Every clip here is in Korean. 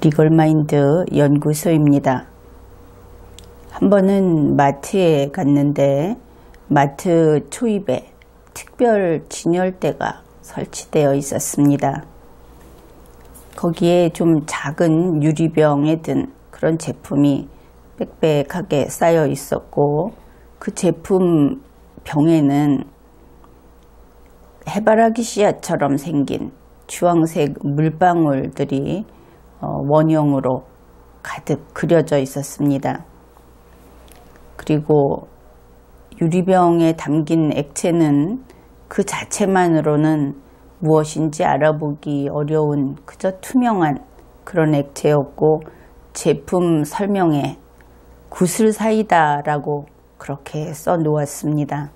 리걸마인드 연구소입니다. 한 번은 마트에 갔는데 마트 초입에 특별 진열대가 설치되어 있었습니다. 거기에 좀 작은 유리병에 든 그런 제품이 빽빽하게 쌓여 있었고, 그 제품 병에는 해바라기 씨앗처럼 생긴 주황색 물방울들이 원형으로 가득 그려져 있었습니다. 그리고 유리병에 담긴 액체는 그 자체만으로는 무엇인지 알아보기 어려운 그저 투명한 그런 액체였고, 제품 설명에 구슬사이다라고 그렇게 써 놓았습니다.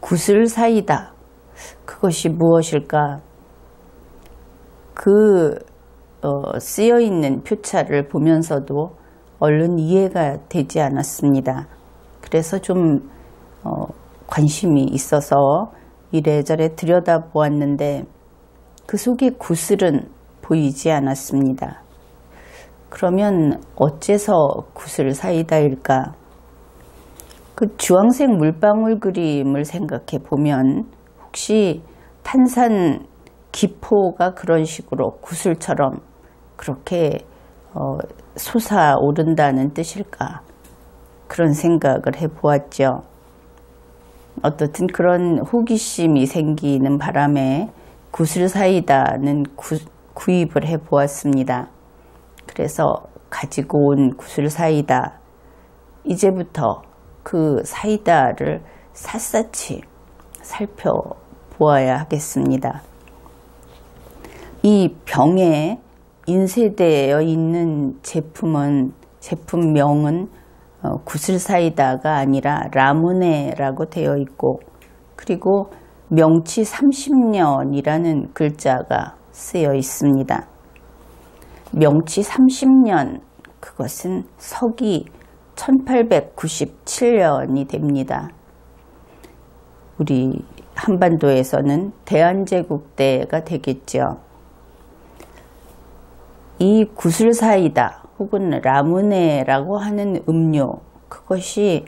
구슬사이다, 그것이 무엇일까? 쓰여 있는 표차를 보면서도 얼른 이해가 되지 않았습니다. 그래서 좀 관심이 있어서 이래저래 들여다보았는데 그 속에 구슬은 보이지 않았습니다. 그러면 어째서 구슬사이다일까? 그 주황색 물방울 그림을 생각해 보면 혹시 탄산 기포가 그런 식으로 구슬처럼 그렇게 솟아오른다는 뜻일까? 그런 생각을 해보았죠. 어떻든 그런 호기심이 생기는 바람에 구슬사이다는 구입을 해보았습니다. 그래서 가지고 온 구슬사이다, 이제부터 그 사이다를 샅샅이 살펴보아야 하겠습니다. 이 병에 인쇄되어 있는 제품명은 구슬사이다가 아니라 라무네라고 되어 있고, 그리고 명치 30년이라는 글자가 쓰여 있습니다. 명치 30년, 그것은 서기 1897년이 됩니다. 우리 한반도에서는 대한제국 때가 되겠죠. 이 구슬사이다 혹은 라무네라고 하는 음료, 그것이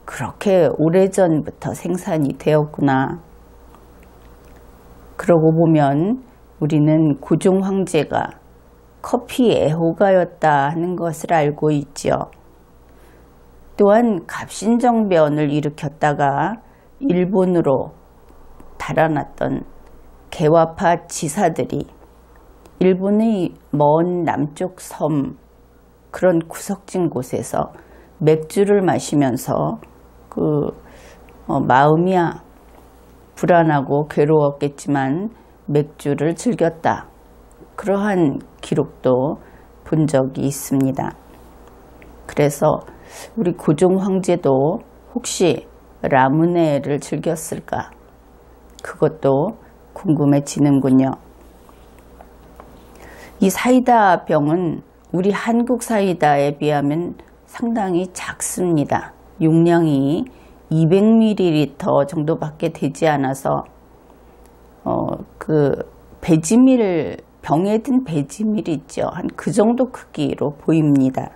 그렇게 오래전부터 생산이 되었구나. 그러고 보면 우리는 고종 황제가 커피 애호가였다 하는 것을 알고 있죠. 또한 갑신정변을 일으켰다가 일본으로 달아났던 개화파 지사들이 일본의 먼 남쪽 섬, 그런 구석진 곳에서 맥주를 마시면서 마음이 불안하고 괴로웠겠지만 맥주를 즐겼다, 그러한 기록도 본 적이 있습니다. 그래서 우리 고종 황제도 혹시 라무네를 즐겼을까? 그것도 궁금해지는군요. 이 사이다 병은 우리 한국 사이다에 비하면 상당히 작습니다. 용량이 200ml 정도밖에 되지 않아서 배지밀, 병에 든 배지밀 있죠. 한 그 정도 크기로 보입니다.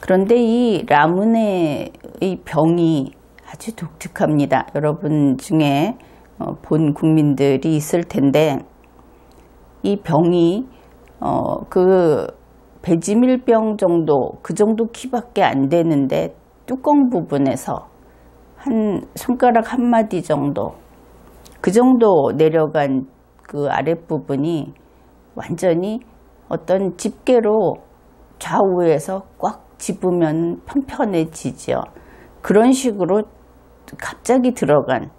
그런데 이 라무네의 병이 아주 독특합니다. 여러분 중에 본 국민들이 있을 텐데, 이 병이 배지밀병 정도, 그 정도 키밖에 안 되는데 뚜껑 부분에서 한 손가락 한 마디 정도, 그 정도 내려간 그 아랫부분이 완전히 어떤 집게로 좌우에서 꽉 집으면 편편해지죠. 그런 식으로 갑자기 들어간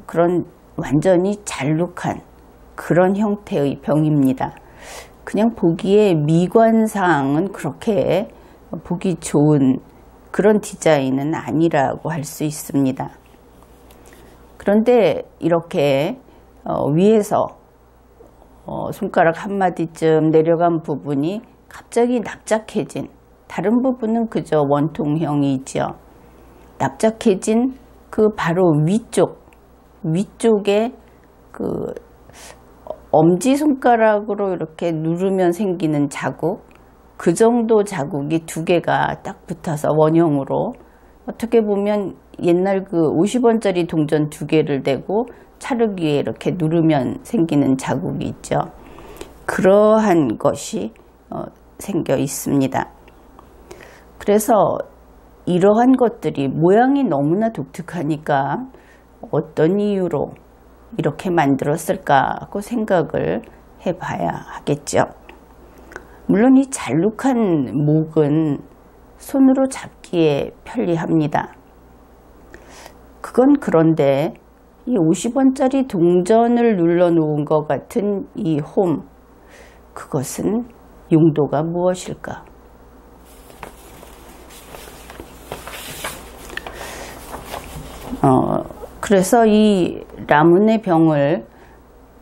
그런 완전히 잘룩한 그런 형태의 병입니다. 그냥 보기에 미관상은 그렇게 보기 좋은 그런 디자인은 아니라고 할 수 있습니다. 그런데 이렇게 위에서 손가락 한 마디쯤 내려간 부분이 갑자기 납작해진, 다른 부분은 그저 원통형이죠. 납작해진 그 바로 위쪽에 그 엄지손가락으로 이렇게 누르면 생기는 자국, 그 정도 자국이 두 개가 딱 붙어서 원형으로, 어떻게 보면 옛날 그 50원짜리 동전 두 개를 대고 찰흙 위에 이렇게 누르면 생기는 자국이 있죠. 그러한 것이 생겨 있습니다. 그래서 이러한 것들이 모양이 너무나 독특하니까 어떤 이유로 이렇게 만들었을까 하고 생각을 해봐야 하겠죠. 물론 이 잘룩한 목은 손으로 잡기에 편리합니다. 그건 그런데 이 50원짜리 동전을 눌러 놓은 것 같은 이 홈, 그것은 용도가 무엇일까? 그래서 이 라문의 병을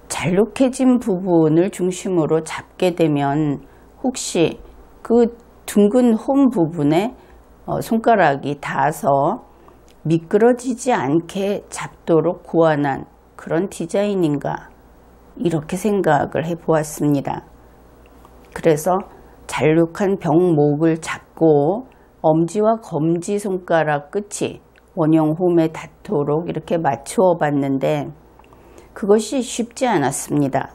잘록해진 부분을 중심으로 잡게 되면 혹시 그 둥근 홈 부분에 손가락이 닿아서 미끄러지지 않게 잡도록 고안한 그런 디자인인가, 이렇게 생각을 해보았습니다. 그래서 잘록한 병목을 잡고 엄지와 검지손가락 끝이 원형 홈에 닿도록 이렇게 맞추어 봤는데 그것이 쉽지 않았습니다.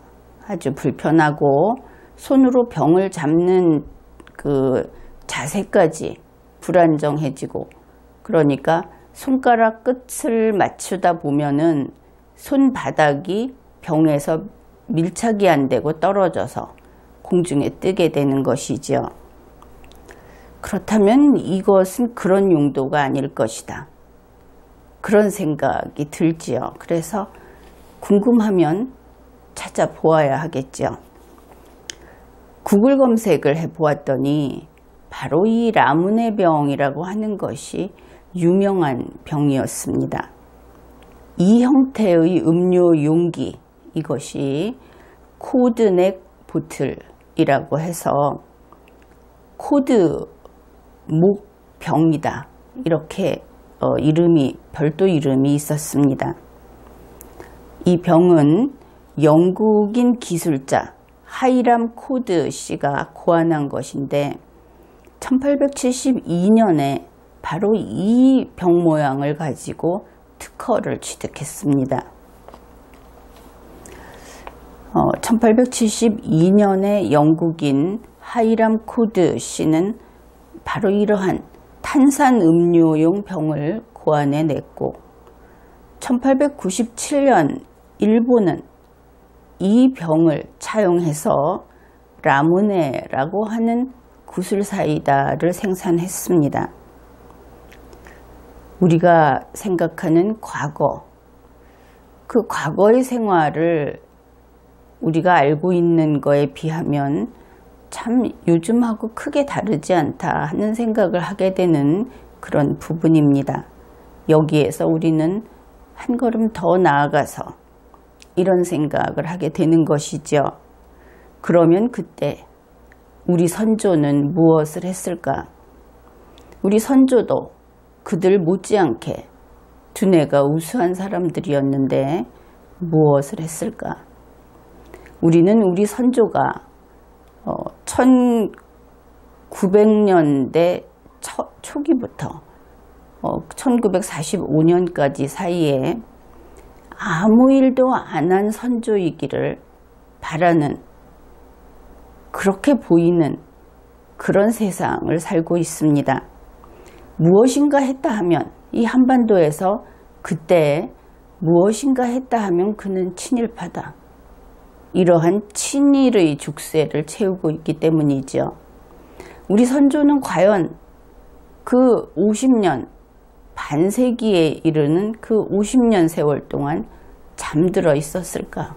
아주 불편하고 손으로 병을 잡는 그 자세까지 불안정해지고, 그러니까 손가락 끝을 맞추다 보면은 손바닥이 병에서 밀착이 안 되고 떨어져서 공중에 뜨게 되는 것이죠. 그렇다면 이것은 그런 용도가 아닐 것이다, 그런 생각이 들지요. 그래서 궁금하면 찾아보아야 하겠죠. 구글 검색을 해보았더니 바로 이 라문의 병이라고 하는 것이 유명한 병이었습니다. 이 형태의 음료 용기, 이것이 코드넥 보틀이라고 해서 코드 목 병이다, 이렇게 별도 이름이 있었습니다. 이 병은 영국인 기술자 하이람 코드 씨가 고안한 것인데 1872년에 바로 이 병 모양을 가지고 특허를 취득했습니다. 1872년에 영국인 하이람 코드 씨는 바로 이러한 탄산 음료용 병을 고안해냈고 1897년 일본은 이 병을 차용해서 라무네라고 하는 구슬사이다를 생산했습니다. 우리가 생각하는 과거, 그 과거의 생활을 우리가 알고 있는 거에 비하면 참 요즘하고 크게 다르지 않다 하는 생각을 하게 되는 그런 부분입니다. 여기에서 우리는 한 걸음 더 나아가서 이런 생각을 하게 되는 것이죠. 그러면 그때 우리 선조는 무엇을 했을까? 우리 선조도 그들 못지않게 두뇌가 우수한 사람들이었는데 무엇을 했을까? 우리는 우리 선조가 1900년대 초기부터 1945년까지 사이에 아무 일도 안 한 선조이기를 바라는, 그렇게 보이는 그런 세상을 살고 있습니다. 무엇인가 했다 하면, 이 한반도에서 그때 무엇인가 했다 하면 그는 친일파다, 이러한 친일의 족쇄를 채우고 있기 때문이죠. 우리 선조는 과연 그 50년, 반세기에 이르는 그 50년 세월 동안 잠들어 있었을까?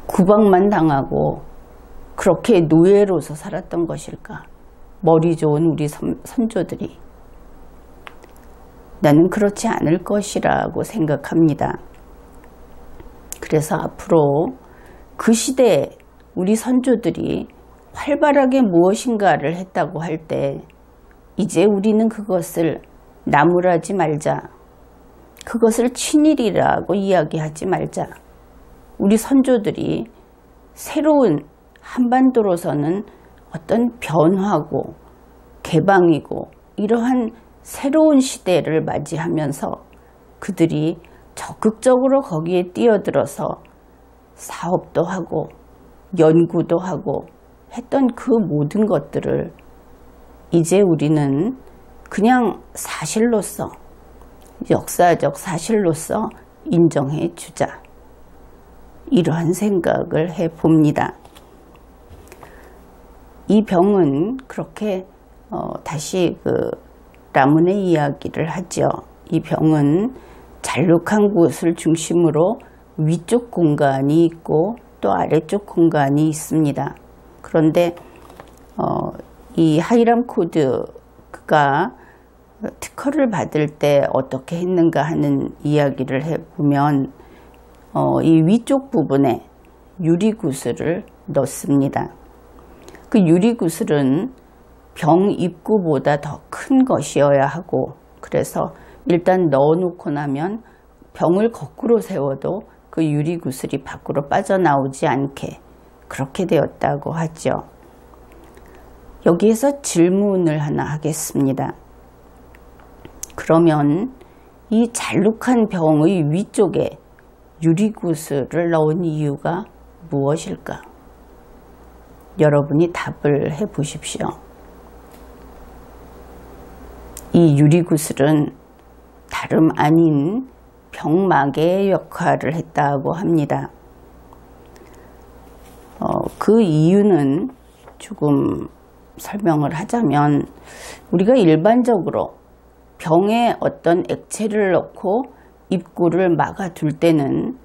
구박만 당하고 그렇게 노예로서 살았던 것일까? 머리 좋은 우리 선조들이. 나는 그렇지 않을 것이라고 생각합니다. 그래서 앞으로 그 시대에 우리 선조들이 활발하게 무엇인가를 했다고 할 때 이제 우리는 그것을 나무라지 말자, 그것을 친일이라고 이야기하지 말자. 우리 선조들이 새로운 한반도로서는 어떤 변화고 개방이고 이러한 새로운 시대를 맞이하면서 그들이 적극적으로 거기에 뛰어들어서 사업도 하고 연구도 하고 했던 그 모든 것들을 이제 우리는 그냥 사실로서, 역사적 사실로서 인정해 주자. 이러한 생각을 해봅니다. 이 병은 그렇게 다시 라문의 이야기를 하죠. 이 병은 잘록한 곳을 중심으로 위쪽 공간이 있고 또 아래쪽 공간이 있습니다. 그런데 이 하이람 코드가 특허를 받을 때 어떻게 했는가 하는 이야기를 해보면 이 위쪽 부분에 유리구슬을 넣습니다. 그 유리구슬은 병 입구보다 더 큰 것이어야 하고, 그래서 일단 넣어놓고 나면 병을 거꾸로 세워도 그 유리구슬이 밖으로 빠져나오지 않게 그렇게 되었다고 하죠. 여기에서 질문을 하나 하겠습니다. 그러면 이 잘록한 병의 위쪽에 유리구슬을 넣은 이유가 무엇일까? 여러분이 답을 해 보십시오. 이 유리구슬은 다름 아닌 병마개의 역할을 했다고 합니다. 그 이유는 조금 설명을 하자면, 우리가 일반적으로 병에 어떤 액체를 넣고 입구를 막아둘 때는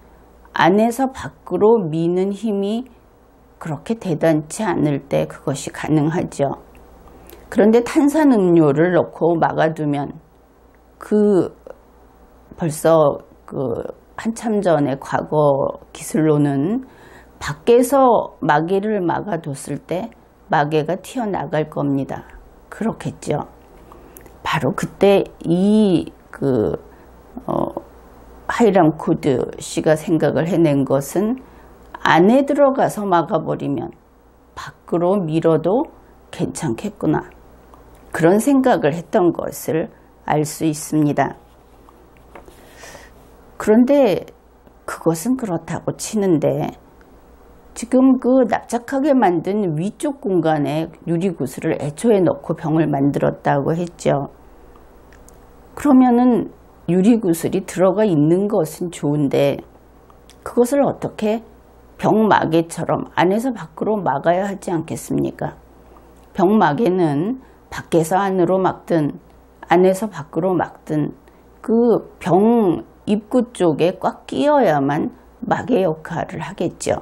안에서 밖으로 미는 힘이 그렇게 대단치 않을 때 그것이 가능하죠. 그런데 탄산음료를 넣고 막아두면 벌써 한참 전에 과거 기술로는 밖에서 마개를 막아뒀을 때 마개가 튀어나갈 겁니다. 그렇겠죠. 바로 그때 이 하이람 코드 씨가 생각을 해낸 것은 안에 들어가서 막아버리면 밖으로 밀어도 괜찮겠구나. 그런 생각을 했던 것을 알 수 있습니다. 그런데 그것은 그렇다고 치는데, 지금 그 납작하게 만든 위쪽 공간에 유리구슬을 애초에 넣고 병을 만들었다고 했죠. 그러면은 유리구슬이 들어가 있는 것은 좋은데 그것을 어떻게 병마개처럼 안에서 밖으로 막아야 하지 않겠습니까? 병마개는 밖에서 안으로 막든 안에서 밖으로 막든 그 병 입구 쪽에 꽉 끼어야만 마개 역할을 하겠죠.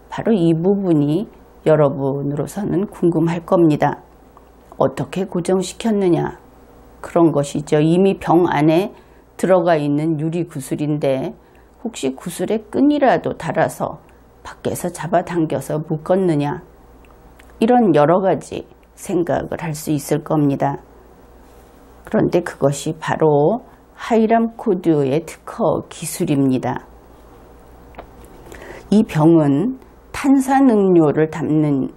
바로 이 부분이 여러분으로서는 궁금할 겁니다. 어떻게 고정시켰느냐? 그런 것이죠. 이미 병 안에 들어가 있는 유리구슬인데 혹시 구슬에 끈이라도 달아서 밖에서 잡아당겨서 묶었느냐? 이런 여러 가지 생각을 할 수 있을 겁니다. 그런데 그것이 바로 하이람 코드의 특허 기술입니다. 이 병은 탄산음료를 담는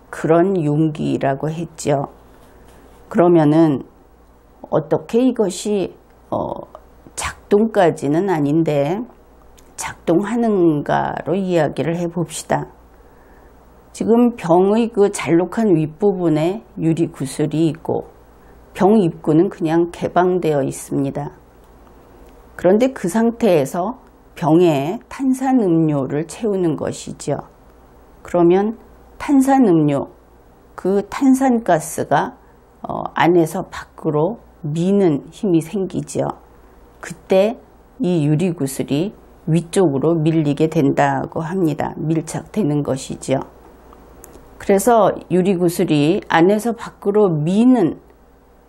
그런 용기라고 했죠. 그러면은 어떻게 이것이 작동까지는 아닌데 작동하는가로 이야기를 해봅시다. 지금 병의 그 잘록한 윗부분에 유리구슬이 있고 병 입구는 그냥 개방되어 있습니다. 그런데 그 상태에서 병에 탄산음료를 채우는 것이죠. 그러면 탄산음료, 그 탄산가스가 안에서 밖으로 미는 힘이 생기죠. 그때 이 유리구슬이 위쪽으로 밀리게 된다고 합니다. 밀착되는 것이죠. 그래서 유리구슬이 안에서 밖으로 미는,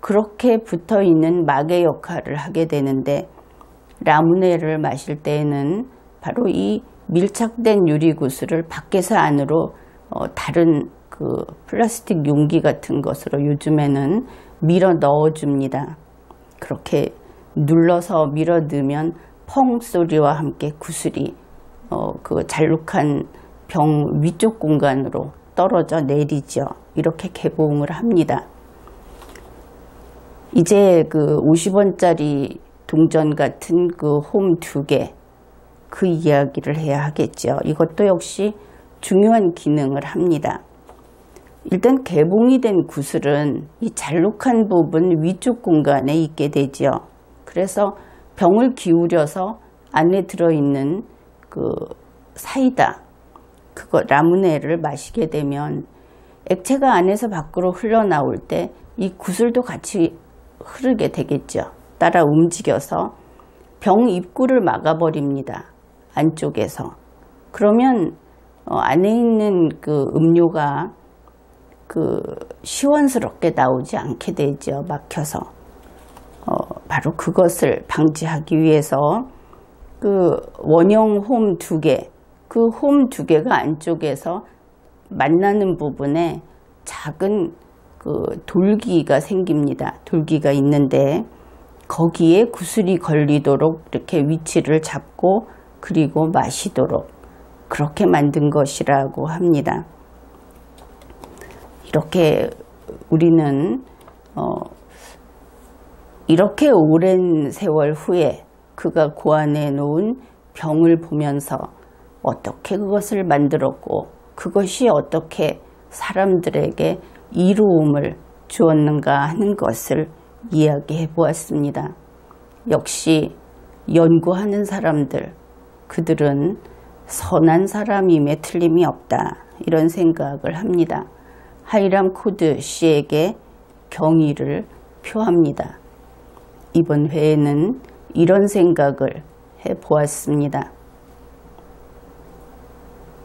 그렇게 붙어있는 마개 역할을 하게 되는데, 라무네를 마실 때에는 바로 이 밀착된 유리구슬을 밖에서 안으로 다른 그 플라스틱 용기 같은 것으로 요즘에는 밀어 넣어줍니다. 그렇게 눌러서 밀어 넣으면 펑 소리와 함께 구슬이 그 잘록한 병 위쪽 공간으로 떨어져 내리죠. 이렇게 개봉을 합니다. 이제 그 50원짜리 동전 같은 그 홈 2개, 그 이야기를 해야 하겠죠. 이것도 역시 중요한 기능을 합니다. 일단 개봉이 된 구슬은 이 잘록한 부분 위쪽 공간에 있게 되죠. 그래서 병을 기울여서 안에 들어있는 그 사이다, 그거 라무네를 마시게 되면 액체가 안에서 밖으로 흘러나올 때 이 구슬도 같이 흐르게 되겠죠. 따라 움직여서 병 입구를 막아버립니다. 안쪽에서. 그러면 안에 있는 그 음료가 그 시원스럽게 나오지 않게 되죠. 막혀서. 바로 그것을 방지하기 위해서 그 원형 홈 2개, 그 홈 2개가 안쪽에서 만나는 부분에 작은 그 돌기가 생깁니다. 돌기가 있는데 거기에 구슬이 걸리도록 이렇게 위치를 잡고 그리고 마시도록 그렇게 만든 것이라고 합니다. 이렇게 우리는 이렇게 오랜 세월 후에 그가 고안해 놓은 병을 보면서 어떻게 그것을 만들었고 그것이 어떻게 사람들에게 이로움을 주었는가 하는 것을 이야기해 보았습니다. 역시 연구하는 사람들, 그들은 선한 사람임에 틀림이 없다, 이런 생각을 합니다. 하이람 코드 씨에게 경의를 표합니다. 이번 회에는 이런 생각을 해 보았습니다.